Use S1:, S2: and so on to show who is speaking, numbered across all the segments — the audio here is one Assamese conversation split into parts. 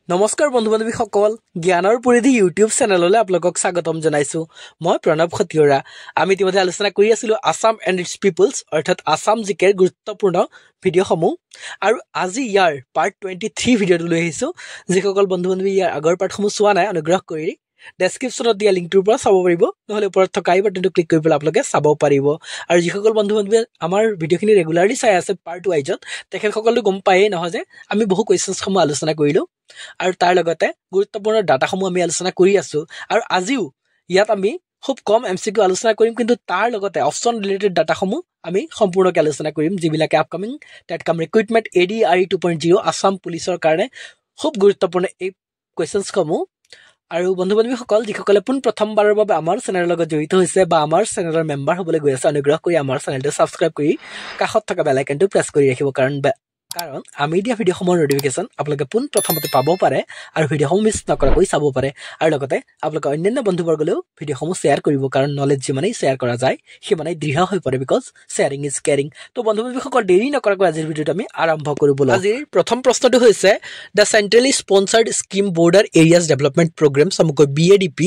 S1: নমস্কাৰ বন্ধু বান্ধৱীসকল জ্ঞানৰ পৰিধি ইউটিউব চেনেললৈ আপোনালোকক স্বাগতম জনাইছো মই প্ৰণৱ খতিয়ৰা আমি ইতিমধ্যে আলোচনা কৰি আছিলো আসাম এণ্ড ইটস পিপলছ অৰ্থাৎ আসাম জিকেৰ গুৰুত্বপূৰ্ণ ভিডিঅ'সমূহ আৰু আজি ইয়াৰ পাৰ্ট 23 ভিডিঅ'টো লৈ আহিছো যিসকল বন্ধু বান্ধৱী ইয়াৰ আগৰ পাৰ্টসমূহ চোৱা নাই অনুগ্ৰহ কৰি ডেছক্ৰিপশ্যনত দিয়া লিংকটোৰ পৰা চাব পাৰিব নহলে ওপৰত থকা আই বাটনটো ক্লিক কৰি পেলাই আপোনালোকে চাব পাৰিব আৰু যিসকল বন্ধু বান্ধৱী আমাৰ ভিডিঅ'খিনি ৰেগুলাৰলি চাই আছে পাৰ্ট ৱাইজত তেখেতসকলে গম পায়েই নহয় যে আমি বহু কুৱেশ্যনসমূহ আলোচনা কৰিলো আৰু তাৰ লগতে গুৰুত্বপূৰ্ণ ডাটাসমূহ আমি আলোচনা কৰি আছো আৰু আজিও ইয়াত আমি খুব কম এমচিকিউ আলোচনা কৰিম কিন্তু তাৰ লগতে অপচন ৰিলেটেড ডাটাসমূহ আমি সম্পূৰ্ণকৈ আলোচনা কৰিম যিবিলাকে আপকামিং টেটকাম ৰিক্ৰুইটমেণ্ট ADRE 2.0 আসাম পুলিচৰ কাৰণে খুব গুৰুত্বপূৰ্ণ এই কুৱেশ্যনসমূহ আৰু বন্ধু বান্ধৱীসকল যিসকলে প্ৰথমবাৰৰ বাবে আমাৰ চেনেলৰ লগত জড়িত হৈছে বা আমাৰ চেনেলৰ মেম্বাৰ হ'বলৈ গৈ আছে অনুগ্ৰহ কৰি আমাৰ চেনেলটো ছাবস্ক্ৰাইব কৰি কাষত থকা বেল আইকনটো প্ৰেছ কৰি ৰাখিব কাৰণ আমি দিয়া ভিডিঅ'সমূহৰ নটিফিকেশ্যন আপোনালোকে প্ৰথমতে পাব পাৰে আৰু ভিডিঅ'সমূহ মিছ নকৰাকৈ চাব পাৰে আৰু লগতে আপোনালোকে অন্যান্য বন্ধুবৰ্গলৈও ভিডিঅ'সমূহ শ্বেয়াৰ কৰিব কাৰণ নলেজ যিমানেই শ্বেয়াৰ কৰা যায় সিমানেই দৃঢ় হৈ পৰে বিকজ শ্বেয়াৰিং ইজ কেয়াৰিং তো বন্ধু বান্ধৱীসকল দেৰি নকৰাকৈ আজিৰ ভিডিঅ'টো আমি আৰম্ভ কৰিব আজিৰ প্ৰথম প্ৰশ্নটো হৈছে the centrally sponsored scheme border areas development programme চমুকৈ BADP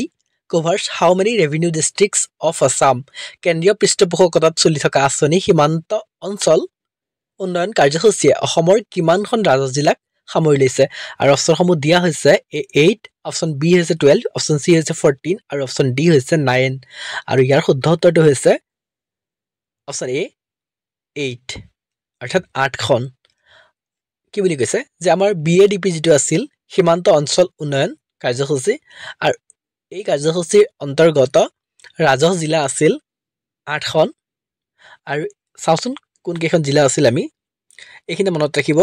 S1: covers how many revenue districts of Assam কেন্দ্ৰীয় পৃষ্ঠপোষকতাত চলি থকা আঁচনি সীমান্ত অঞ্চল উন্নয়ন কাৰ্যসূচীয়ে অসমৰ কিমানখন ৰাজহ জিলাক সামৰি লৈছে আৰু অপচনসমূহ দিয়া হৈছে A8 অপচন B হৈছে 12 অপচন C হৈছে 14 আৰু অপচন D হৈছে 9 আৰু ইয়াৰ শুদ্ধ উত্তৰটো হৈছে অপচন A 8 অৰ্থাৎ 8খন কি বুলি কৈছে যে আমাৰ BADP যিটো আছিল সীমান্ত অঞ্চল উন্নয়ন কাৰ্যসূচী আৰু এই কাৰ্যসূচীৰ অন্তৰ্গত ৰাজহ জিলা আছিল 8খন আৰু চাওচোন কোন কেইখন জিলা আছিল আমি এইখিনি মনত ৰাখিব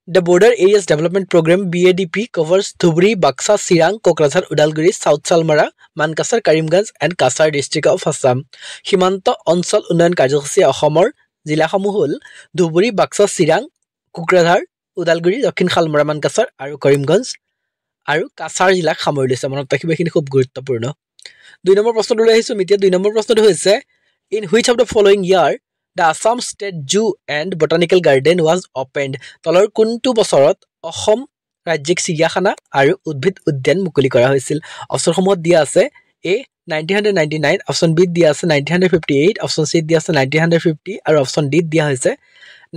S1: the border areas development programme BADP covers Dhubri Baksa Chirang Kokrajhar Udalguri South Salmara Mankachar Karimganj and Cachar district of Assam সীমান্ত অঞ্চল উন্নয়ন কাৰ্যসূচী অসমৰ জিলাসমূহ হ'ল ধুবুৰী বাক্সা চিৰাং কোকৰাঝাৰ ওদালগুৰি দক্ষিণ শালমৰা মানকাছাৰ আৰু কৰিমগঞ্জ আৰু কাছাৰ জিলাক সামৰি লৈছে মনত ৰাখিব এইখিনি খুব গুৰুত্বপূৰ্ণ 2 নম্বৰ প্ৰশ্নটো লৈ আহিছো এতিয়া 2 নম্বৰ প্ৰশ্নটো হৈছে in which of the following year The Assam State Zoo and Botanical Garden was opened. তলৰ কোনটো বছৰত অসম ৰাজ্যিক চিৰিয়াখানা আৰু উদ্ভিদ উদ্যান মুকলি কৰা হৈছিল অপচনসমূহত দিয়া আছে A 1999 অপচন B দিয়া আছে 1958 অপচন C দিয়া আছে 1950 আৰু অপচন D দিয়া হৈছে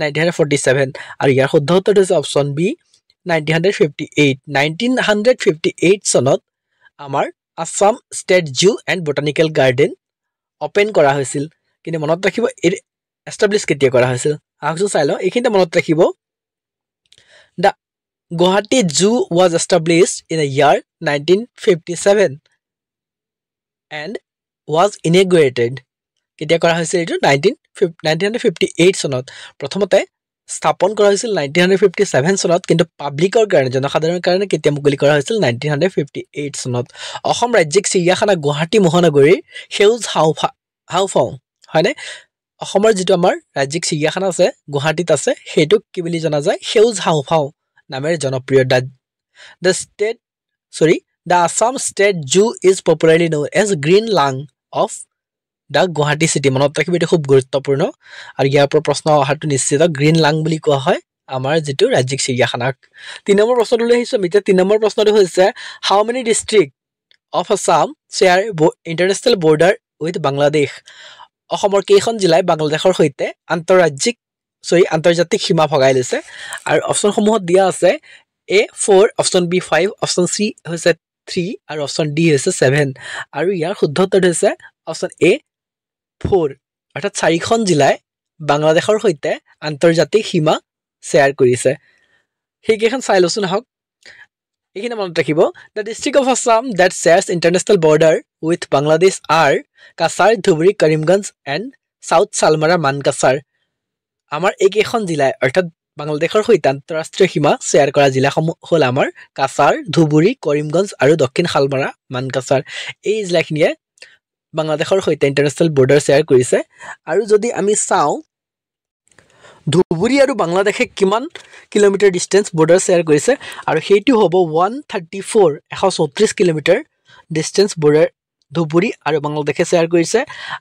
S1: 1947 আৰু ইয়াৰ শুদ্ধ উত্তৰটো হৈছে অপচন B 1958 চনত আমাৰ Assam state zoo and botanical garden open কৰা হৈছিল কিন্তু মনত ৰাখিব এষ্টাব্লিছ কেতিয়া কৰা হৈছিল আহকচোন চাই লওঁ এইখিনিতে মনত ৰাখিব the Guwahati zoo was established in the year 1957 and was inaugurated কেতিয়া কৰা হৈছিল এইটো 1958 চনত প্ৰথমতে স্থাপন কৰা হৈছিল 1957 চনত কিন্তু পাব্লিকৰ কাৰণে জনসাধাৰণৰ কাৰণে কেতিয়া মুকলি কৰা হৈছিল 1958 চনত অসম ৰাজ্যিক চিৰিয়াখানা গুৱাহাটী মহানগৰীৰ সেউজ হাওঁফাওঁ হয়নে অসমৰ যিটো আমাৰ ৰাজ্যিক চিৰিয়াখানা আছে গুৱাহাটীত আছে সেইটোক কি বুলি জনা যায় সেউজ হাওঁফাওঁ নামেৰে জনপ্ৰিয় the Assam state zoo is popularly known as green lung of the Guwahati city মনত ৰাখিব এইটো খুব গুৰুত্বপূৰ্ণ আৰু ইয়াৰ পৰা প্ৰশ্ন অহাটো নিশ্চিত গ্ৰীণ লাং বুলি কোৱা হয় আমাৰ যিটো ৰাজ্যিক চিৰিয়াখানাক 3 নম্বৰ প্ৰশ্নটো লৈ আহিছোঁ এতিয়া 3 নম্বৰ প্ৰশ্নটো হৈছে how many district of Assam share international border with Bangladesh অসমৰ কেইখন জিলাই বাংলাদেশৰ সৈতে আন্তৰ্জাতিক সীমা ভগাই লৈছে আৰু অপচনসমূহত দিয়া আছে A4 option B 5 option C হৈছে 3 আৰু অপচন D হৈছে 7 আৰু ইয়াৰ শুদ্ধ উত্তৰ হৈছে অপচন A4 অৰ্থাৎ 4খন জিলাই বাংলাদেশৰ সৈতে আন্তৰ্জাতিক সীমা শ্বেয়াৰ কৰিছে সেইকেইখন চাই লৈচোন আহক এইখিনি মনত ৰাখিব the district of Assam that shares international border with Bangladesh are Cachar Dhubri Karimganj and South Salmara Mankachar আমাৰ এইকেইখন জিলাই অৰ্থাৎ বাংলাদেশৰ সৈতে আন্তঃৰাষ্ট্ৰীয় সীমা শ্বেয়াৰ কৰা জিলাসমূহ হ'ল আমাৰ কাছাৰ ধুবুৰী কৰিমগঞ্জ আৰু দক্ষিণ শালমাৰা মানকাছাৰ এই জিলাখিনিয়ে বাংলাদেশৰ সৈতে ইণ্টাৰনেশ্যনেল বৰ্ডাৰ শ্বেয়াৰ কৰিছে আৰু যদি আমি চাওঁ ধুবুৰী আৰু বাংলাদেশে কিমান কিলোমিটাৰ ডিষ্টেঞ্চ বৰ্ডাৰ শ্বেয়াৰ কৰিছে আৰু সেইটো হ'ব 134 কিলোমিটাৰ ডিষ্টেঞ্চ বৰ্ডাৰ ধুবুৰী আৰু বাংলাদেশে শ্বেয়াৰ কৰিছে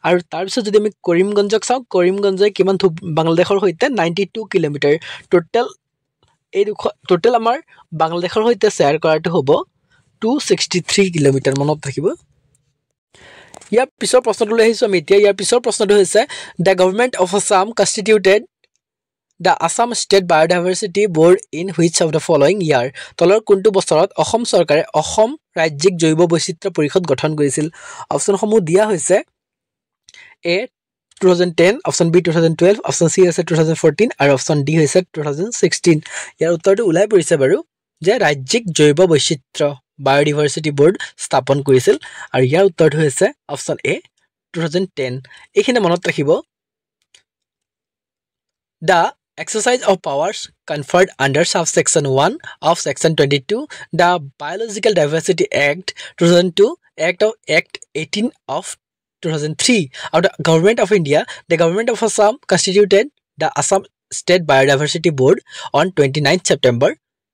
S1: আৰু তাৰপিছত যদি আমি কৰিমগঞ্জক চাওঁ কৰিমগঞ্জে কিমান বাংলাদেশৰ সৈতে 92 কিলোমিটাৰ টোটেল এই টোটেল আমাৰ বাংলাদেশৰ সৈতে শ্বেয়াৰ কৰাটো হ'ব 263 কিলোমিটাৰ মনত ৰাখিব ইয়াৰ পিছৰ প্ৰশ্নটোলৈ আহিছোঁ আমি এতিয়া ইয়াৰ পিছৰ প্ৰশ্নটো হৈছে the government of Assam constituted the Assam state biodiversity board in which of the following ইয়াৰ তলৰ কোনটো বছৰত অসম চৰকাৰে অসম ৰাজ্যিক জৈৱ বৈচিত্ৰ্য পৰিষদ গঠন কৰিছিল অপশ্যনসমূহ দিয়া হৈছে এ 2010 অপশ্যন বি 2012 অপশ্যন চি হৈছে 2014 আৰু অপশ্যন ডি হৈছে 2016 ইয়াৰ উত্তৰটো ওলাই পৰিছে বাৰু যে ৰাজ্যিক জৈৱ বৈচিত্ৰ্য বায়'ডাইভাৰ্চিটি বৰ্ড স্থাপন কৰিছিল আৰু ইয়াৰ উত্তৰটো হৈছে অপশ্যন এ 2010 এইখিনি মনত ৰাখিব the exercise of powers conferred under subsection 1 of section 22 the Biological Diversity Act 2002 Act 18 of 2003 of the Government of India the Government of Assam constituted the Assam State Biodiversity Board on 29 September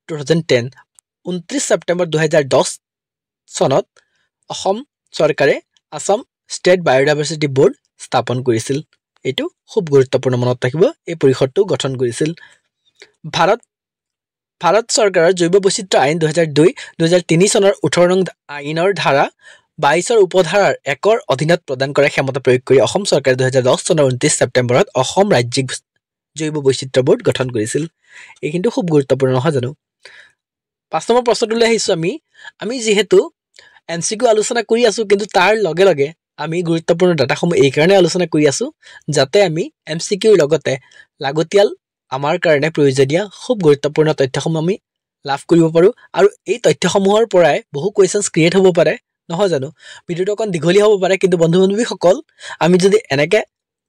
S1: 2010 29 September 2010 চনত অসম চৰকাৰে আসাম ষ্টেট বায়'ডাইভাৰ্চিটি বৰ্ড স্থাপন কৰিছিল এইটো খুব গুৰুত্বপূৰ্ণ মনত ৰাখিব এই পৰিষদটো গঠন কৰিছিল ভাৰত চৰকাৰৰ জৈৱ বৈচিত্ৰ্য আইন 2002 2003 চনৰ 18 নং আইনৰ ধাৰা 22 উপধাৰাৰ 1 অধীনত প্ৰদান কৰা ক্ষমতা প্ৰয়োগ কৰি অসম চৰকাৰে 2010 চনৰ 29 ছেপ্টেম্বৰত অসম ৰাজ্যিক জৈৱ বৈচিত্ৰ্য বৰ্ড গঠন কৰিছিল এই কিন্তু খুব গুৰুত্বপূৰ্ণ নহয় জানো 5 নম্বৰ প্ৰশ্নটোলৈ আহিছো আমি যেহেতু এমসিকিউ আলোচনা কৰি আছো কিন্তু তাৰ লগে লগে আমি গুৰুত্বপূৰ্ণ ডাটাসমূহ এই কাৰণে আলোচনা কৰি আছো যাতে আমি এমসিকিউৰ লগতে লাগতিয়াল আমাৰ কাৰণে প্ৰয়োজনীয় খুব গুৰুত্বপূৰ্ণ তথ্যসমূহ আমি লাভ কৰিব পাৰো আৰু এই তথ্যসমূহৰ পৰাই বহু কোৱেশ্চনছ ক্ৰিয়েট হ'ব পাৰে নহয় জানো ভিডিওটো অকন দীঘলী হ'ব পাৰে কিন্তু বন্ধু-বান্ধৱীসকল আমি যদি এনেকে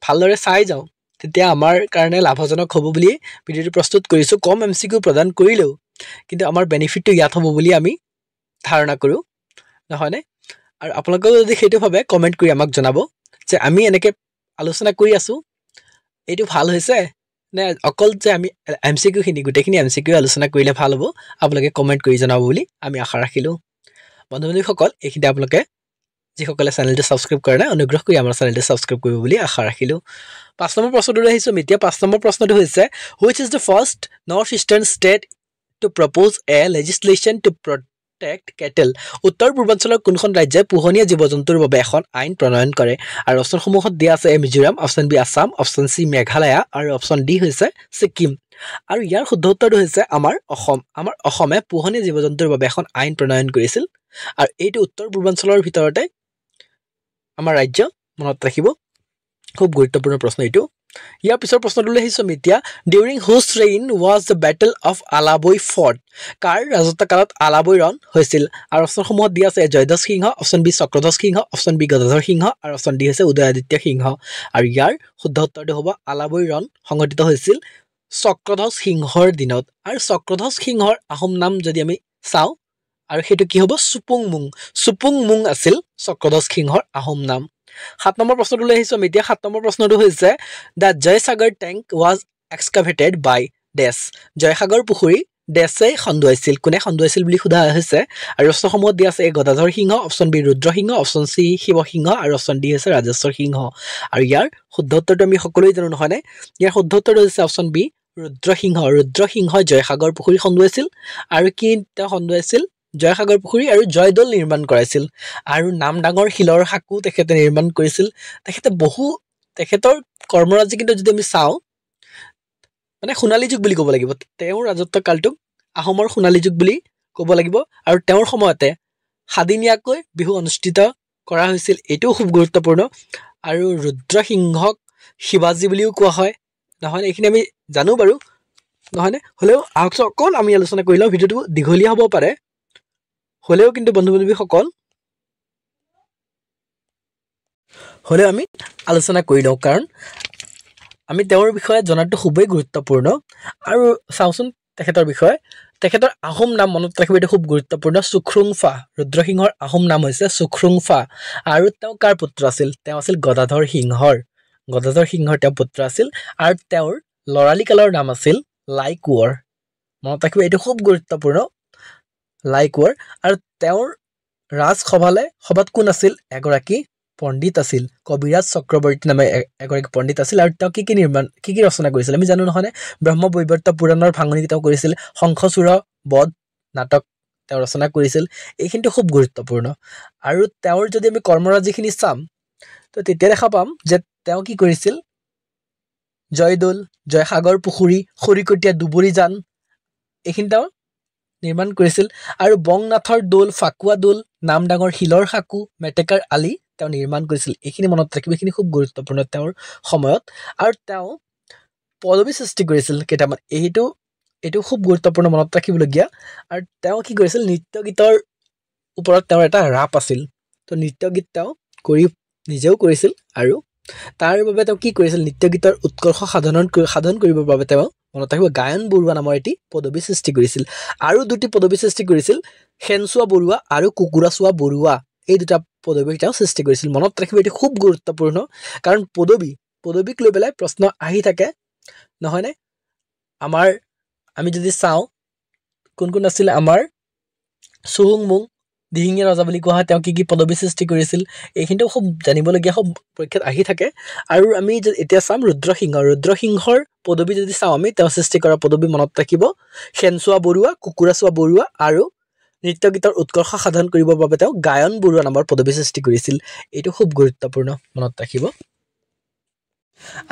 S1: ভালদৰে চাই যাওঁ তেতিয়া আমাৰ কাৰণে লাভজনক হ'ব বুলি ভিডিওটো প্ৰস্তুত কৰিছো কম এমসিকিউ প্ৰদান কৰিলেও কিন্তু আমাৰ বেনিফিটটো ইয়াত হ'ব বুলি আমি ধাৰণা কৰো নহয়নে আৰু আপোনালোকে যদি সেইটো ভাবে কমেন্ট কৰি আমাক জনাব যে আমি এনেকে আলোচনা কৰি আছো এইটো ভাল হৈছে নে অকল যে আমি এমসিকিউ খিনি গুটেখিনি এমসিকিউ আলোচনা কৰিলে ভাল হ'ব আপোনালোকে কমেন্ট কৰি জনাব বুলি আমি আশা ৰাখিলো বন্ধু-বান্ধৱীসকল এইখিনি আপোনালোকে যিসকলে চেনেলটো সাবস্ক্ৰাইব কৰা নাই অনুগ্ৰহ কৰি আমাৰ চেনেলটো সাবস্ক্ৰাইব কৰিব বুলি আশা ৰাখিলো 5 নম্বৰ প্ৰশ্নটো আহিছো এতিয়া 5 নম্বৰ প্ৰশ্নটো হৈছে which is the first north eastern state to propose a legislation to protect cattle উত্তৰ পূৰ্বাঞ্চলৰ কোনখন ৰাজ্যে পোহনীয়া জীৱ-জন্তুৰ বাবে এখন আইন প্ৰণয়ন কৰে আৰু অপচনসমূহত দিয়া আছে Mizoram option B Assam option C Meghalaya আৰু অপচন ডি হৈছে সিকিম আৰু ইয়াৰ শুদ্ধ উত্তৰটো হৈছে আমাৰ অসমে পোহনীয়া জীৱ-জন্তুৰ বাবে এখন আইন প্ৰণয়ন কৰিছিল আৰু এইটো উত্তৰ পূৰ্বাঞ্চলৰ ভিতৰতে আমাৰ ৰাজ্য মনত ৰাখিব খুব গুৰুত্বপূৰ্ণ প্ৰশ্ন এইটো ইয়াৰ পিছৰ প্ৰশ্নটোলৈ আহিছো এতিয়া during whose reign was the battle of Alaboi fought কাৰ ৰাজত্বকালত আলাবৈ ৰণ হৈছিল আৰু অপচনসমূহত দিয়া আছে Jayadhwaj Singha option B Chakradhwaj Singha option B Gadadhar Singha আৰু অপচন ডি হৈছে উদয়াদিত্য সিংহ আৰু ইয়াৰ শুদ্ধ উত্তৰটো হ'ব আলাবৈ ৰণ সংঘটিত হৈছিল চক্ৰধ্বজ সিংহৰ দিনত আৰু চক্ৰধ্বজ সিংহৰ আহোম নাম যদি আমি চাওঁ আৰু সেইটো কি হ'ব সুপুং মুং আছিল চক্ৰধ্বজ সিংহৰ আহোম নাম 7 নম্বৰ প্ৰশ্নটোলৈ আহিছো এতিয়া 7 নম্বৰ প্ৰশ্নটো হৈছে দা জয়সাগৰ ট্যাঙ্ক ওয়াজ এক্সকাভেটেড বাই ডেছ জয়সাগৰ পুখুৰী ডেছে খন্দুৱাইছিল কোনে খন্দুৱাইছিল বুলি সোধা হৈছে আৰু অপচনসমূহত দিয়া আছে গদাধৰ সিংহ অপচন বি ৰুদ্ৰ সিংহ অপচন চি শিৱ সিংহ আৰু অপচন ডি হৈছে ৰাজেশ্বৰ সিংহ আৰু ইয়াৰ শুদ্ধ উত্তৰটো আমি সকলোৱে জানো নহয়নে ইয়াৰ শুদ্ধ উত্তৰটো হৈছে অপচন বি ৰুদ্ৰ সিংহ জয়সাগৰ পুখুৰী খন্দুৱাইছিল আৰু কি তেওঁ খন্দুৱাইছিল জয়সাগৰ পুখুৰী আৰু জয়দৌল নিৰ্মাণ কৰাইছিল আৰু নামডাঙৰ শিলৰ সাকু তেখেতে নিৰ্মাণ কৰিছিল তেখেতৰ কৰ্মৰাজি কিন্তু যদি আমি চাওঁ মানে সোণালী যুগ বুলি ক'ব লাগিব তেওঁৰ ৰাজত্ব কালটোক আহোমৰ সোণালী যুগ বুলি ক'ব লাগিব আৰু তেওঁৰ সময়তে সাদিনীয়াকৈ বিহু অনুষ্ঠিত কৰা হৈছিল এইটো খুব গুৰুত্বপূৰ্ণ আৰু ৰুদ্ৰ সিংহক শিৱাজী বুলিও কোৱা হয় নহয় এইখিনি আমি জানো বাৰু নহয়নে হলেও অকণ আমি আলোচনা কৰিলে ভিডিওটো দীঘলীয়া হ'ব পাৰে হলেও কিন্তু বন্ধু-বান্ধৱীসকল হলেও আমি আলোচনা কৰি লওঁ কাৰণ আমি তেওঁৰ বিষয়ে জনাটো খুবেই গুৰুত্বপূৰ্ণ আৰু চাওঁচোন তেখেতৰ আহোম নাম মনত ৰাখিব এইটো খুব গুৰুত্বপূৰ্ণ সুখ্ৰুংফা ৰুদ্ৰসিংহৰ আহোম নাম হৈছে সুখ্ৰুংফা আৰু তেওঁ কাৰ পুত্ৰ আছিল তেওঁ আছিল গদাধৰ সিংহৰ তেওঁ পুত্ৰ আছিল আৰু তেওঁৰ লৰালি কালৰ নাম আছিল লাইকোৱাৰ মনত ৰাখিব এইটো খুব গুৰুত্বপূৰ্ণ লাইকোৱাৰ আৰু তেওঁৰ সভাত কোন আছিল এগৰাকী পণ্ডিত আছিল কবিৰাজ চক্ৰৱৰ্তী নামে এগৰাকী পণ্ডিত আছিল আৰু তেওঁ কি ৰচনা কৰিছিল আমি জানো নহয়নে ব্ৰহ্মবৈবৰ্ত পুৰাণৰ ভাঙনি তেওঁ কৰিছিল শংখচূড় বধ নাটক তেওঁ ৰচনা কৰিছিল এইখিনিটো খুব গুৰুত্বপূৰ্ণ আৰু তেওঁৰ যদি আমি কৰ্মৰাজিখিনি চাম তো তেতিয়া দেখা পাম যে তেওঁ কি কৰিছিল জয়দৌল জয়সাগৰ পুখুৰী খৰিকটীয়া দুবৰি জান এইখিনি তেওঁ নিৰ্মাণ কৰিছিল আৰু বংনাথৰ দৌল ফাকুৱা দৌল নামডাঙৰ শিলৰ সাঁকো মেটেকাৰ আলি তেওঁ নিৰ্মাণ কৰিছিল এইখিনি মনত ৰাখিব এইখিনি খুব গুৰুত্বপূৰ্ণ তেওঁৰ সময়ত আৰু তেওঁ পদবী সৃষ্টি কৰিছিল কেইটামান এইটো খুব গুৰুত্বপূৰ্ণ মনত ৰাখিবলগীয়া আৰু তেওঁ কি কৰিছিল নৃত্য গীতৰ ওপৰত তেওঁৰ এটা ৰাপ আছিল তো নৃত্য গীত তেওঁ নিজেও কৰিছিল আৰু তাৰ বাবে তেওঁ কি কৰিছিল নৃত্য গীতৰ উৎকৰ্ষ সাধন কৰিবৰ বাবে তেওঁ মনত ৰাখিব গায়ন বৰুৱা নামৰ এটি পদবী সৃষ্টি কৰিছিল আৰু দুটি পদবী সৃষ্টি কৰিছিল খেনচোৱা বৰুৱা আৰু কুকুৰাচোৱা বৰুৱা এই দুটা পদবী তেওঁ সৃষ্টি কৰিছিল মনত ৰাখিব এটি খুব গুৰুত্বপূৰ্ণ কাৰণ পদবীক লৈ পেলাই প্ৰশ্ন আহি থাকে নহয়নে আমাৰ আমি যদি চাওঁ কোন আছিল আমাৰ চুহুংমুং দিহিঙীয়া ৰজা বুলি কোৱা হয় তেওঁ কি পদবী সৃষ্টি কৰিছিল এইখিনিও খুব জানিবলগীয়া খুব পৰীক্ষাত আহি থাকে আৰু আমি এতিয়া চাম ৰুদ্ৰসিংহৰ পদবী যদি চাওঁ আমি তেওঁ সৃষ্টি কৰা পদবী মনত ৰাখিব খেনচোৱা বৰুৱা কুকুৰাচোৱা বৰুৱা আৰু নৃত্য গীতৰ উৎকৰ্ষ সাধন কৰিবৰ বাবে তেওঁ গায়ন বৰুৱা নামৰ পদবী সৃষ্টি কৰিছিল এইটো খুব গুৰুত্বপূৰ্ণ মনত ৰাখিব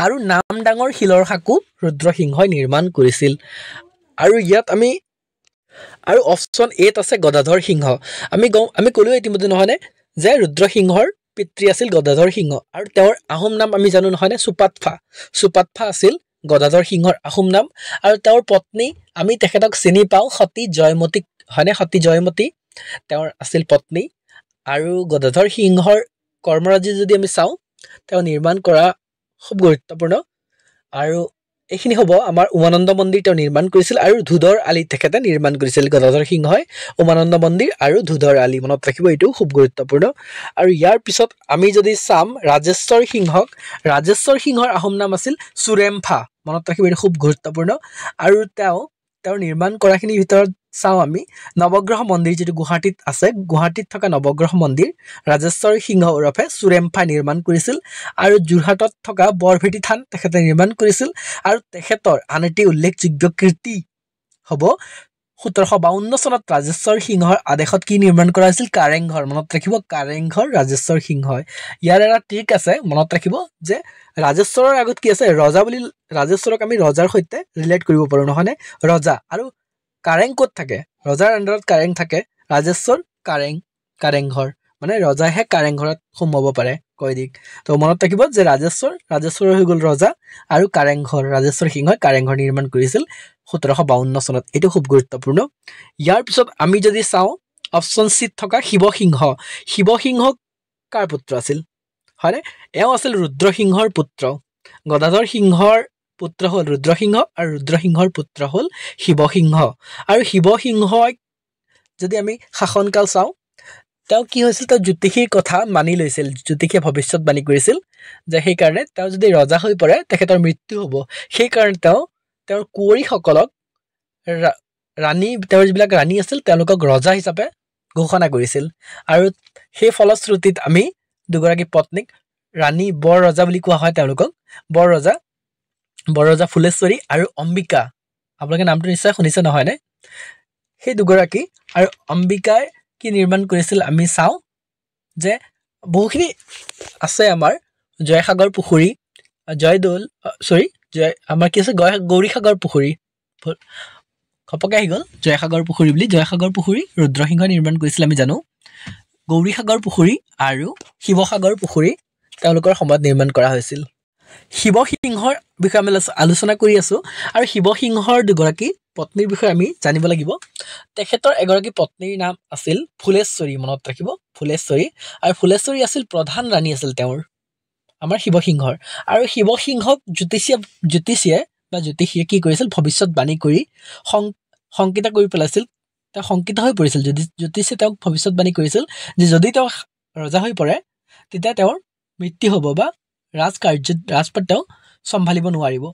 S1: আৰু নামডাঙৰ শিলৰ সাঁকো ৰুদ্ৰসিংহই নিৰ্মাণ কৰিছিল আৰু ইয়াত আমি আৰু অপশ্যন এত আছে গদাধৰ সিংহ আমি ক'লো ইতিমধ্যে নহয়নে যে ৰুদ্ৰসিংহৰ পিতৃ আছিল গদাধৰ সিংহ আৰু তেওঁৰ আহোম নাম আমি জানো নহয়নে চুপাতফা আছিল গদাধৰ সিংহৰ আহোম নাম আৰু তেওঁৰ পত্নী আমি তেখেতক চিনি পাওঁ সতী জয়মতী হয়নে সতী জয়মতী তেওঁৰ আছিল পত্নী আৰু গদাধৰ সিংহৰ কৰ্মৰাজি যদি আমি চাওঁ তেওঁ নিৰ্মাণ কৰা খুব গুৰুত্বপূৰ্ণ আৰু এইখিনি হ'ব আমাৰ উমানন্দ মন্দিৰ তেওঁ নিৰ্মাণ কৰিছিল আৰু ধুধৰ আলি তেখেতে নিৰ্মাণ কৰিছিল গদাধৰ সিংহই উমানন্দ মন্দিৰ আৰু ধুধৰ আলি মনত ৰাখিব এইটো খুব গুৰুত্বপূৰ্ণ আৰু ইয়াৰ পিছত আমি যদি চাম ৰাজেশ্বৰ সিংহৰ আহোম নাম আছিল চুৰেমফা মনত ৰাখিব এইটো খুব গুৰুত্বপূৰ্ণ আৰু তেওঁৰ নিৰ্মাণ কৰাখিনিৰ ভিতৰত চাওঁ আমি নৱগ্ৰহ মন্দিৰ যিটো গুৱাহাটীত আছে গুৱাহাটীত থকা নৱগ্ৰহ মন্দিৰ ৰাজেশ্বৰ সিংহ ওৰফে চুৰেমফাই নিৰ্মাণ কৰিছিল আৰু যোৰহাটত থকা বৰভেটি থান তেখেতে নিৰ্মাণ কৰিছিল আৰু তেখেতৰ আন এটি উল্লেখযোগ্য কীৰ্তি হ'ব 1752 চনত ৰাজেশ্বৰ সিংহৰ আদেশত কি নিৰ্মাণ কৰা হৈছিল কাৰেংঘৰ মনত ৰাখিব কাৰেংঘৰ ৰাজেশ্বৰ সিংহই ইয়াৰ এটা ট্ৰিক আছে মনত ৰাখিব যে ৰাজেশ্বৰৰ আগত কি আছে ৰজা বুলি ৰাজেশ্বৰক আমি ৰজাৰ সৈতে ৰিলেট কৰিব পাৰো নহয়নে ৰজা আৰু কাৰেং ক'ত থাকে ৰজাৰ আণ্ডাৰত কাৰেং থাকে ৰাজেশ্বৰ কাৰেংঘৰ মানে ৰজাইহে কাৰেংঘৰত সোমাব পাৰে কৈ দিক তো মনত ৰাখিব যে ৰাজেশ্বৰ হৈ গ'ল ৰজা আৰু কাৰেংঘৰ ৰাজেশ্বৰ সিংহই কাৰেংঘৰ নিৰ্মাণ কৰিছিল 1752 চনত এইটো খুব গুৰুত্বপূৰ্ণ ইয়াৰ পিছত আমি যদি চাওঁ অপশ্যন চিত থকা শিৱসিংহ কাৰ পুত্ৰ আছিল হয়নে এওঁ আছিল ৰুদ্ৰসিংহৰ পুত্ৰ গদাধৰ সিংহৰ পুত্ৰ হ'ল ৰুদ্ৰসিংহ আৰু ৰুদ্ৰসিংহৰ পুত্ৰ হ'ল শিৱসিংহ আৰু শিৱসিংহই যদি আমি শাসনকাল চাওঁ তেওঁ কি হৈছিল তেওঁ জ্যোতিষীৰ কথা মানি লৈছিল জ্যোতিষীয়ে ভৱিষ্যতবাণী কৰিছিল যে সেইকাৰণে তেওঁ যদি ৰজা হৈ পৰে তেখেতৰ মৃত্যু হ'ব সেইকাৰণে তেওঁৰ কুঁৱৰীসকলক তেওঁৰ যিবিলাক ৰাণী আছিল তেওঁলোকক ৰজা হিচাপে ঘোষণা কৰিছিল আৰু সেই ফলশ্ৰুতিত আমি দুগৰাকী পত্নীক ৰাণী বৰ ৰজা বুলি কোৱা হয় তেওঁলোকক বৰ ৰজা ফুলেশ্বৰী আৰু অম্বিকা আপোনালোকে নামটো নিশ্চয় শুনিছে নহয়নে সেই দুগৰাকী আৰু অম্বিকাই কি নিৰ্মাণ কৰিছিল আমি চাওঁ যে বহুখিনি আছে আমাৰ জয়সাগৰ পুখুৰী জয়দৌল আমাৰ কি আছে গৌৰীসাগৰ পুখুৰী ঘপকে আহি গ'ল জয়সাগৰ পুখুৰী ৰুদ্ৰসিংহই নিৰ্মাণ কৰিছিল আমি জানো গৌৰীসাগৰ পুখুৰী আৰু শিৱসাগৰ পুখুৰী তেওঁলোকৰ সময়ত নিৰ্মাণ কৰা হৈছিল শিৱসিংহৰ বিষয়ে আমি আলোচনা কৰি আছো আৰু শিৱসিংহৰ দুগৰাকী পত্নীৰ বিষয়ে আমি জানিব লাগিব তেখেতৰ এগৰাকী পত্নীৰ নাম আছিল ফুলেশ্বৰী মনত ৰাখিব ফুলেশ্বৰী আৰু ফুলেশ্বৰী আছিল প্ৰধান ৰাণী আছিল তেওঁৰ আমাৰ শিৱসিংহৰ আৰু শিৱসিংহক জ্যোতিষীয়ে কি কৰিছিল ভৱিষ্যতবাণী কৰি শংকিত কৰি পেলাইছিল তেওঁ শংকিত হৈ পৰিছিল জ্যোতিষীয়ে তেওঁক ভৱিষ্যতবাণী কৰিছিল যে যদি তেওঁ ৰজা হৈ পৰে তেতিয়া তেওঁৰ মৃত্যু হ'ব বা ৰাজপাট তেওঁ চম্ভালিব নোৱাৰিব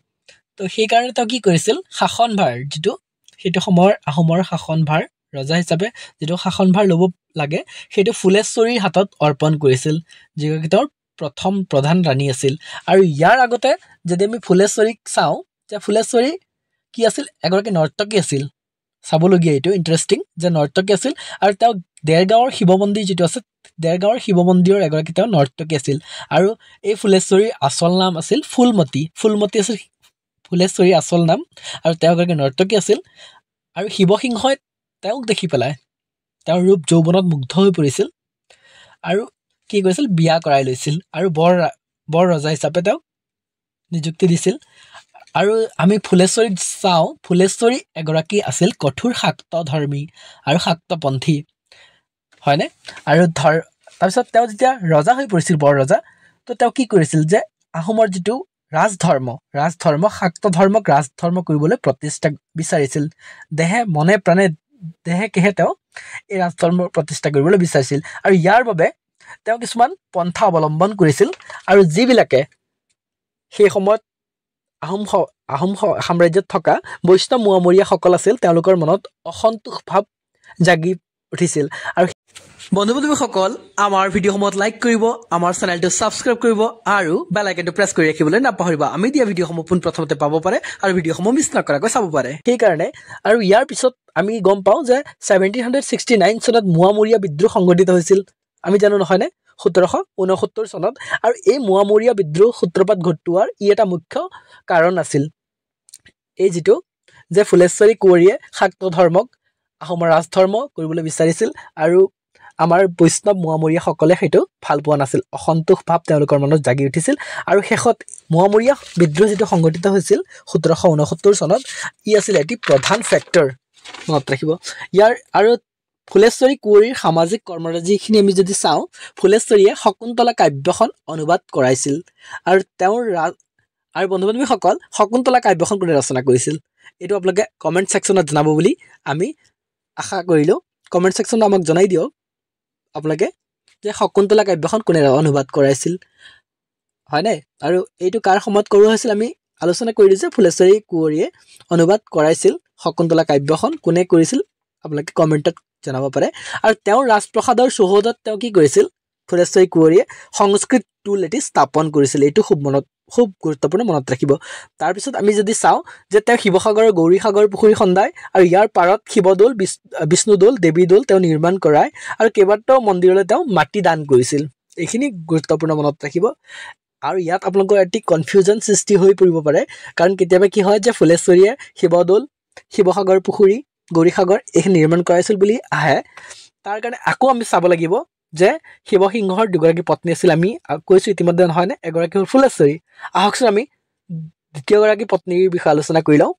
S1: তো সেইকাৰণে তেওঁ কি কৰিছিল শাসনভাৰ যিটো সেইটো সময়ৰ আহোমৰ শাসনভাৰ ৰজা হিচাপে যেটো শাসনভাৰ ল'ব লাগে সেইটো ফুলেশ্বৰীৰ হাতত অৰ্পণ কৰিছিল যিগৰাকী তেওঁৰ প্ৰথম প্ৰধান ৰাণী আছিল আৰু ইয়াৰ আগতে যদি আমি ফুলেশ্বৰীক চাওঁ যে ফুলেশ্বৰী কি আছিল এগৰাকী নৰ্তকী আছিল চাবলগীয়া এইটো ইন্টাৰেষ্টিং যে নৰ্তকী আছিল আৰু তেওঁ দেৰগাঁৱৰ শিৱ মন্দিৰ যেটো আছে দেৰগাঁৱৰ শিৱ মন্দিৰৰ এগৰাকী তেওঁ নৰ্তকী আছিল আৰু এই ফুলেশ্বৰীৰ আচল নাম আছিল ফুলমতী আছিল ফুলেশ্বৰীৰ আচল নাম আৰু তেওঁ এগৰাকী নৰ্তকী আছিল আৰু শিৱসিংহই তেওঁক দেখি পেলাই তেওঁৰ ৰূপ যৌৱনত মুগ্ধ হৈ পৰিছিল আৰু কি কৰিছিল বিয়া কৰাই লৈছিল আৰু বৰ ৰজা হিচাপে তেওঁক নিযুক্তি দিছিল আৰু আমি ফুলেশ্বৰীক চাওঁ ফুলেশ্বৰী এগৰাকী আছিল কঠোৰ শাক্তধৰ্মী আৰু শাক্তপন্থী হয়নে আৰু তাৰপিছত তেওঁ যেতিয়া ৰজা হৈ পৰিছিল বৰ ৰজা তো তেওঁ কি কৰিছিল যে আহোমৰ যেটো ৰাজধৰ্ম শাক্তধৰ্মক ৰাজধৰ্ম কৰিবলৈ প্ৰতিষ্ঠা বিচাৰিছিল দেহে মনে প্ৰাণে দেহে কেহে তেওঁ এই ৰাজধৰ্ম প্ৰতিষ্ঠা কৰিবলৈ বিচাৰিছিল আৰু ইয়াৰ বাবে তেওঁ কিছুমান পন্থা অৱলম্বন কৰিছিল আৰু যিবিলাকে সেই সময়ত আহোম সাম্ৰাজ্যত থকা বৈষ্ণৱ মুৱামৰীয়াসকল আছিল তেওঁলোকৰ মনত অসন্তোষ ভাৱ জাগি উঠিছিল আৰু বন্ধু-বান্ধৱীসকল আমাৰ ভিডিঅ'সমূহত লাইক কৰিব আমাৰ চেনেলটো সাবস্ক্ৰাইব কৰিব আৰু বেল আইকনটো প্ৰেছ কৰি ৰাখিবলৈ নাপাহৰিব আমি দিয়া ভিডিঅ'সমূহ পোনপ্ৰথমতে পাব পাৰে আৰু ভিডিঅ'সমূহ মিছ নকৰাকৈ চাব পাৰে সেই কাৰণে আৰু ইয়াৰ পিছত আমি গম পাওঁ যে 1769 চনত মুৱামৰীয়া বিদ্ৰোহ সংঘটিত হৈছিল আমি জানো নহয় নে 1769 চনত আৰু এই মুৱামৰীয়া বিদ্ৰোহ সূত্ৰপাত ঘটোৱাৰ ই এটা মুখ্য কাৰণ আছিল এই যেটো যে ফুলেশ্বৰী কুঁৱৰীয়ে শাক্ত ধৰ্মক আহোমৰ ৰাজধৰ্ম কৰিবলৈ বিচাৰিছিল আৰু আমাৰ বৈষ্ণৱ মুৱামৰীয়াসকলে সেইটো ভাল পোৱা নাছিল অসন্তোষ ভাৱ তেওঁলোকৰ মনত জাগি উঠিছিল আৰু শেষত মুৱামৰীয়া বিদ্ৰোহ যেটো সংঘটিত হৈছিল 1769 চনত ই আছিল এটি প্ৰধান ফেক্টৰ মনত ৰাখিব ইয়াৰ আৰু ফুলেশ্বৰী কুঁৱৰীৰ সামাজিক কৰ্মৰাজিখিনি আমি যদি চাওঁ ফুলেশ্বৰীয়ে শকুন্তলা কাব্যখন অনুবাদ কৰাইছিল আৰু তেওঁৰ আৰু বন্ধু-বান্ধৱীসকল শকুন্তলা কাব্যখন কোনে ৰচনা কৰিছিল এইটো আপোনালোকে কমেন্ট সেকশনত জনাব বুলি আমি আশা কৰিলো কমেন্ট সেকশনত আমাক জনাই দিয়ক আপোনালোকে যে শকুন্তলা কাব্যখন কোনে অনুবাদ কৰাইছিল হয়নে আৰু এইটো কাৰ সময়ত কৰোৱা হৈছিল আমি আলোচনা কৰিলো যে ফুলেশ্বৰী কুঁৱৰীয়ে অনুবাদ কৰাইছিল শকুন্তলা কাব্যখন কোনে কৰিছিল আপোনালোকে কমেন্টত জনাব পাৰে আৰু তেওঁ ৰাজপ্ৰসাদৰ চৌহদত তেওঁ কি কৰিছিল ফুলেশ্বৰী কুঁৱৰীয়ে সংস্কৃত টুল এটি স্থাপন কৰিছিল এইটো খুব গুৰুত্বপূৰ্ণ মনত ৰাখিব তাৰ পিছত আমি যদি চাওঁ যে তেওঁ শিৱসাগৰৰ গৌৰীসাগৰ পুখুৰী খন্দাই আৰু ইয়াৰ পাৰত শিৱদৌল বিষ্ণুদৌল দেৱীদৌল তেওঁ নিৰ্মাণ কৰায় আৰু কেইবাটাও মন্দিৰলৈ তেওঁ মাটি দান কৰিছিল এইখিনি গুৰুত্বপূৰ্ণ মনত ৰাখিব আৰু ইয়াত আপোনালোকৰ এটি কনফিউজন সৃষ্টি হৈ পৰিব পাৰে কাৰণ কেতিয়াবা কি হয় যে ফুলেশ্বৰীয়ে শিৱদৌল শিৱসাগৰ পুখুৰী গৌৰীসাগৰ এইখিনি নিৰ্মাণ কৰাইছিল বুলি আহে তাৰ কাৰণে আকৌ আমি চাব লাগিব যে শিৱসিংহৰ দুগৰাকী পত্নী আছিল আমি কৈছো ইতিমধ্যে নহয় নে এগৰাকী হ'ল ফুলেশ্বৰী আহকচোন আমি দ্বিতীয়গৰাকী পত্নীৰ বিষয়ে আলোচনা কৰি লওঁ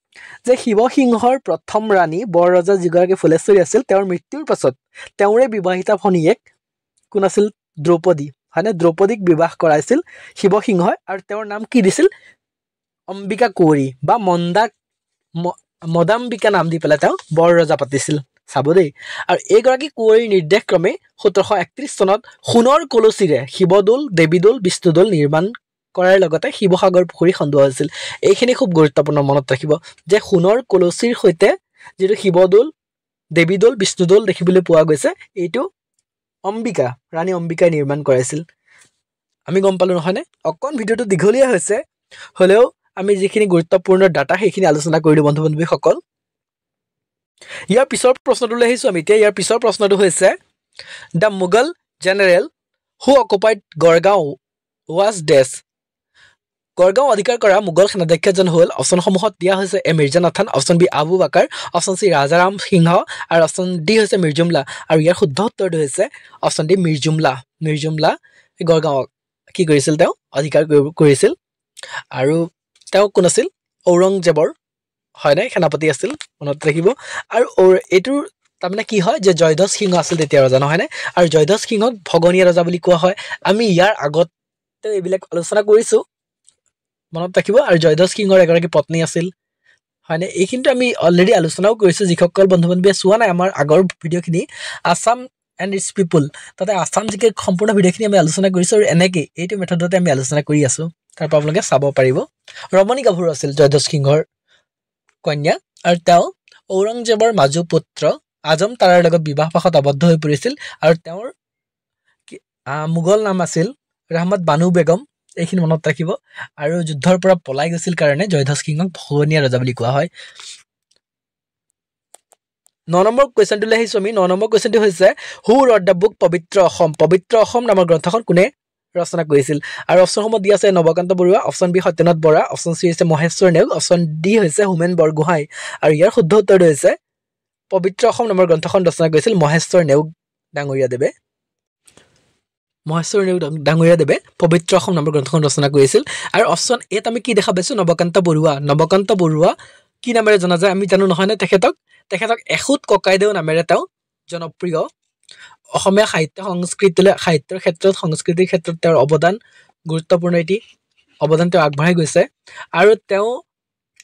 S1: যে শিৱসিংহৰ প্ৰথম ৰাণী বৰ ৰজা যিগৰাকী ফুলেশ্বৰী আছিল তেওঁৰ মৃত্যুৰ পাছত তেওঁৰে বিবাহিতা ভনীয়েক কোন আছিল দ্ৰৌপদী হয়নে দ্ৰৌপদীক বিবাহ কৰাইছিল শিৱসিংহই আৰু তেওঁৰ নাম কি দিছিল অম্বিকা কুঁৱৰী বা মদাম্বিকা নাম দি পেলাই তেওঁ বৰ ৰজা পাতিছিল চাব দেই আৰু এইগৰাকী কুঁৱৰীৰ নিৰ্দেশক্ৰমে 1731 চনত সোণৰ কলচীৰে শিৱদৌল দেৱীদৌল বিষ্ণুদৌল নিৰ্মাণ কৰাৰ লগতে শিৱসাগৰ পুখুৰী খন্দোৱা হৈছিল এইখিনি খুব গুৰুত্বপূৰ্ণ মনত ৰাখিব যে সোণৰ কলচীৰ সৈতে যেটো শিৱদৌল দেৱীদৌল বিষ্ণুদৌল দেখিবলৈ পোৱা গৈছে এইটো অম্বিকা ৰাণী অম্বিকাই নিৰ্মাণ কৰাইছিল আমি গম পালো নহয় নে অকন ভিডিওটো দীঘলীয়া হৈছে হলেও আমি যিখিনি গুৰুত্বপূৰ্ণ ডাটা সেইখিনি আলোচনা কৰিলো বন্ধু-বান্ধৱীসকল ইয়াৰ পিছৰ প্ৰশ্নটোলৈ আহিছো আমি এতিয়া ইয়াৰ পিছৰ প্ৰশ্নটো হৈছে the Mughal general who occupied Garhgaon was ডেছ গড়গাঁও অধিকাৰ কৰা মুঘল সেনাধ্যক্ষজন হ'ল অপচনসমূহত দিয়া হৈছে A Mirza Nathan option B Abu Bakar option C Rajaram Singha আৰু অপচন ডি হৈছে মিৰ্জুমলা আৰু ইয়াৰ শুদ্ধ উত্তৰটো হৈছে অপচন ডি মিৰ্জুমলা গড়গাঁও কি কৰিছিল তেওঁ অধিকাৰ কৰিছিল আৰু তেওঁ কোন আছিল ঔৰংজেবৰ হয়নে সেনাপতি আছিল মনত ৰাখিব আৰু এইটোৰ তাৰমানে কি হয় যে জয়ধ্বজ সিংহ আছিল তেতিয়া ৰজা নহয়নে আৰু জয়ধ্বজ সিংহক ভগনীয়া ৰজা বুলি কোৱা হয় আমি ইয়াৰ আগতে এইবিলাক আলোচনা কৰিছো মনত ৰাখিব আৰু জয়ধ্বজ সিংহৰ এগৰাকী পত্নী আছিল হয়নে এইখিনিতো আমি অলৰেডি আলোচনাও কৰিছো যিসকল বন্ধু-বান্ধৱীয়ে চোৱা নাই আমাৰ আগৰ ভিডিঅ'খিনি আসাম এণ্ড ইটছ পিপল তাতে আসাম জিকে সম্পূৰ্ণ ভিডিঅ'খিনি আমি আলোচনা কৰিছো আৰু এনেকৈ এইটো মেথডতে আমি আলোচনা কৰি আছো তাৰ পৰা আপোনালোকে চাব পাৰিব ৰমণী গাভৰু আছিল জয়ধ্বজ সিংহৰ কন্যা আৰু তেওঁ ঔৰংজেবৰ মাজু পুত্ৰ আজম তাৰাৰ লগত বিবাহ পাশত আবদ্ধ হৈ পৰিছিল আৰু তেওঁৰ মোগল নাম আছিল ৰাহমত বানু বেগম এইখিনি মনত ৰাখিব আৰু যুদ্ধৰ পৰা পলাই গৈছিল কাৰণে জয়ধ্বজ সিংহক ভগৱানীয়া ৰজা বুলি কোৱা হয় 9 নম্বৰ কোৱেশ্চনটোলৈ আহিছো আমি 9 নম্বৰ কোৱেশ্চনটো হৈছে হু ৰট দ্য বুক পবিত্ৰ অসম নামৰ গ্ৰন্থখন কোনে ৰচনা কৰিছিল আৰু অপচনসমূহ দি আছে Nabakanta Barua option B Satyanath Bora option C হৈছে মহেশ্বৰ নেওগ অপচন ডি হৈছে হোমেন বৰগোহাঁই আৰু ইয়াৰ শুদ্ধ উত্তৰটো হৈছে পবিত্ৰ অসম নামৰ গ্ৰন্থখন ৰচনা কৰিছিল মহেশ্বৰ নেওগ ডাঙৰীয়াদেৱে পবিত্ৰ অসম নামৰ গ্ৰন্থখন ৰচনা কৰিছিল আৰু অপচন এত আমি কি দেখা পাইছো নৱকান্ত বৰুৱা কি নামেৰে জনা যায় আমি জানো নহয় নে তেখেতক এখুত ককাইদেউ নামেৰে তেওঁ জনপ্ৰিয় অসমীয়া সাহিত্যৰ ক্ষেত্ৰত সংস্কৃতিৰ ক্ষেত্ৰত তেওঁৰ অৱদান গুৰুত্বপূৰ্ণ এটি অৱদান তেওঁ আগবঢ়াই গৈছে আৰু তেওঁ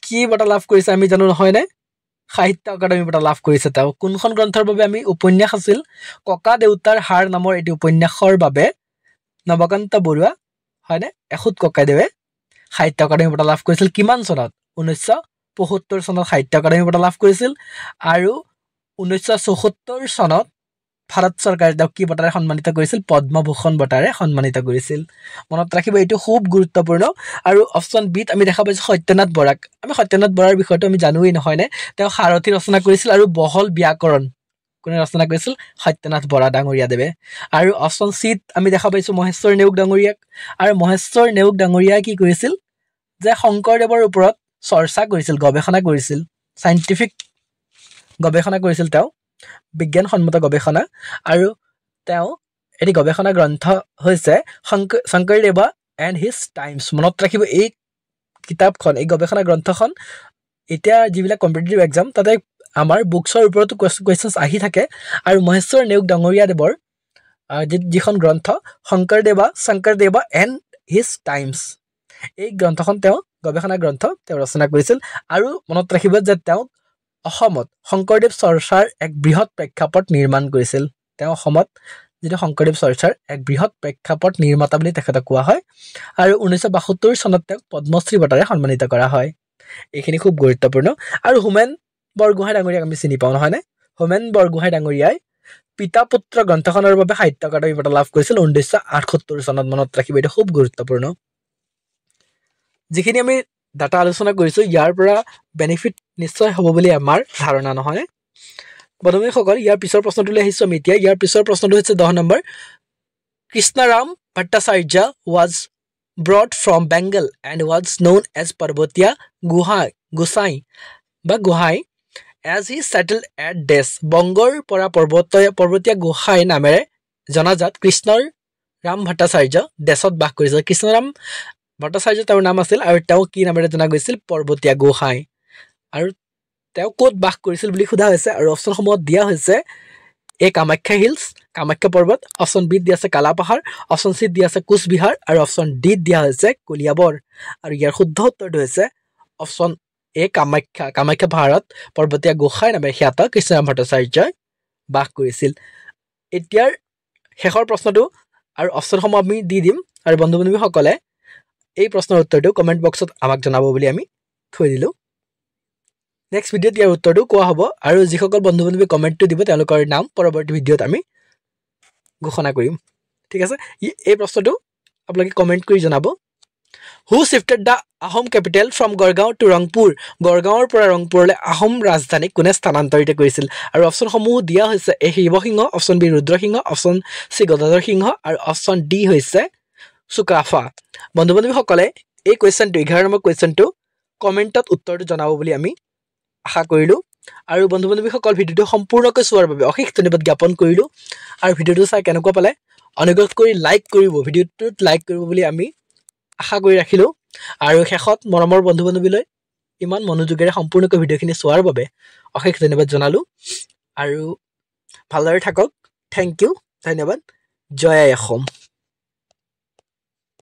S1: কি বঁটা লাভ কৰিছে আমি জানো নহয় নে সাহিত্য একাডেমি বঁটা লাভ কৰিছে তেওঁ কোনখন গ্ৰন্থৰ বাবে আমি উপন্যাস আছিল ককা দেউতাৰ হাৰ নামৰ এটি উপন্যাসৰ বাবে নৱকান্ত বৰুৱা হয়নে এখুত ককাইদেৱে সাহিত্য একাডেমি বঁটা লাভ কৰিছিল কিমান চনত 1975 চনত সাহিত্য একাডেমি বঁটা লাভ কৰিছিল আৰু 1974 চনত ভাৰত চৰকাৰে তেওঁক কি বঁটাৰে সন্মানিত কৰিছিল পদ্মভূষণ বঁটাৰে সন্মানিত কৰিছিল মনত ৰাখিব এইটো খুব গুৰুত্বপূৰ্ণ আৰু অপচন বিত আমি দেখা পাইছো সত্যনাথ বৰাক আমি সত্যনাথ বৰাৰ বিষয়টো আমি জানোৱেই নহয় নে তেওঁ সাৰথি ৰচনা কৰিছিল আৰু বহল ব্যাকৰণ কোনে ৰচনা কৰিছিল সত্যনাথ বৰা ডাঙৰীয়াদেৱে আৰু অপচন চিত আমি দেখা পাইছো মহেশ্বৰ নেওগ ডাঙৰীয়াক আৰু মহেশ্বৰ নেওগ ডাঙৰীয়াই কি কৰিছিল যে শংকৰদেৱৰ ওপৰত চৰ্চা কৰিছিল গৱেষণা কৰিছিল সাইন্টিফিক গৱেষণা কৰিছিল তেওঁ বিজ্ঞানসন্মত গৱেষণা আৰু তেওঁ এটি গৱেষণা গ্ৰন্থ হৈছে শংকৰদেৱা এণ্ড হিজ টাইমছ মনত ৰাখিব এই কিতাপখন এই গৱেষণা গ্ৰন্থখন এতিয়া যিবিলাক কম্পিটিটিভ এক্সাম তাতে আমাৰ বুকছৰ ওপৰতো কুৱেশ্যনছ আহি থাকে আৰু মহেশ্বৰ নেওগ ডাঙৰীয়াদেৱৰ যিখন গ্ৰন্থ শংকৰদেৱা এণ্ড হিজ টাইমছ এই গ্ৰন্থখন তেওঁ গৱেষণা গ্ৰন্থ তেওঁ ৰচনা কৰিছিল আৰু মনত ৰাখিব যে তেওঁ অসমত শংকৰদেৱ চৰ্চাৰ এক বৃহৎ প্ৰেক্ষাপট নিৰ্মাণ কৰিছিল তেওঁ অসমত যিটো শংকৰদেৱ চৰ্চাৰ এক বৃহৎ প্ৰেক্ষাপট নিৰ্মাতা বুলি তেখেতক কোৱা হয় আৰু 1972 চনত তেওঁক পদ্মশ্ৰী বঁটাৰে সন্মানিত কৰা হয় এইখিনি খুব গুৰুত্বপূৰ্ণ আৰু হোমেন বৰগোহাঁই ডাঙৰীয়াক আমি চিনি পাওঁ নহয় নে হোমেন বৰগোহাঁই ডাঙৰীয়াই পিতা পুত্ৰ গ্ৰন্থখনৰ বাবে সাহিত্য একাডেমি বঁটা লাভ কৰিছিল 1978 চনত মনত ৰাখিব এইটো খুব গুৰুত্বপূৰ্ণ যিখিনি আমি ডাটা আলোচনা কৰিছো ইয়াৰ পৰা বেনিফিট নিশ্চয় হ'ব বুলি আমাৰ ধাৰণা নহয় বন্ধুসকল ইয়াৰ পিছৰ প্ৰশ্নটোলৈ আহিছো আমি এতিয়া ইয়াৰ পিছৰ প্ৰশ্নটো হৈছে 10 number Krishnaram Bhattacharya was brought from Bengal and was known as Parvatiya Gohai as he settled at Des বংগৰ পৰা পৰ্বতীয়া গোহাঁই নামেৰে জনাজাত কৃষ্ণৰাম ভট্টাচাৰ্য দেশত বাস কৰিছিল কৃষ্ণৰাম ভট্টাচাৰ্য তেওঁৰ নাম আছিল আৰু তেওঁ কি নামেৰে জনা গৈছিল পৰ্বতীয়া গোহাঁই আৰু তেওঁ ক'ত বাস কৰিছিল বুলি সোধা হৈছে আৰু অপচনসমূহত দিয়া হৈছে এ কামাখ্যা হিলছ কামাখ্যা পৰ্বত অপচন বি দিয়া আছে কালাপাহাৰ অপচন চি দিয়া আছে কোচবিহাৰ আৰু অপচন ডি দিয়া হৈছে কলিয়াবৰ আৰু ইয়াৰ শুদ্ধ উত্তৰটো হৈছে অপচন এ কামাখ্যা পাহাৰত পৰ্বতীয়া গোহাঁই নামেৰে খ্যাত কৃষ্ণৰাম ভট্টাচাৰ্যই বাস কৰিছিল এতিয়াৰ শেষৰ প্ৰশ্নটো আৰু অপচনসমূহ আমি দি দিম আৰু বন্ধু-বান্ধৱীসকলে এই প্ৰশ্নৰ উত্তৰটো কমেন্ট বক্সত আমাক জনাব বুলি আমি থৈ দিলো নেক্সট ভিডিঅ'ত ইয়াৰ উত্তৰটো কোৱা হ'ব আৰু যিসকল বন্ধু-বান্ধৱী কমেন্টটো দিব তেওঁলোকৰ নাম পৰৱৰ্তী ভিডিঅ'ত আমি ঘোষণা কৰিম ঠিক আছে এই প্ৰশ্নটো আপোনালোকে কমেন্ট কৰি জনাব Who shifted the Ahom capital from Gorgaon to Rangpur? Gorgaon পৰা ৰংপুৰলৈ আহোম ৰাজধানী কোনে স্থানান্তৰিত কৰিছিল আৰু অপচনসমূহ দিয়া হৈছে A Siva Singha option B Rudra Singha option C Gadadhar Singha আৰু অপচন ডি হৈছে সুকাফা বন্ধু-বান্ধৱীসকলে এই কুৱেশ্যনটো 11 নম্বৰ কুৱেশ্যনটো কমেন্টত উত্তৰটো জনাব বুলি আমি আশা কৰিলো আৰু বন্ধু-বান্ধৱীসকল ভিডিঅ'টো সম্পূৰ্ণকৈ চোৱাৰ বাবে অশেষ ধন্যবাদ জ্ঞাপন কৰিলো আৰু ভিডিঅ'টো চাই কেনেকুৱা পালে অনুগ্ৰহ কৰি লাইক কৰিব ভিডিঅ'টোত লাইক কৰিব বুলি আমি আশা কৰি ৰাখিলো আৰু শেষত মৰমৰ বন্ধু-বান্ধৱীলৈ ইমান মনোযোগেৰে সম্পূৰ্ণকৈ ভিডিঅ'খিনি চোৱাৰ বাবে অশেষ ধন্যবাদ জনালো আৰু ভালদৰে থাকক থ্যাংক ইউ ধন্যবাদ জয় আই অসম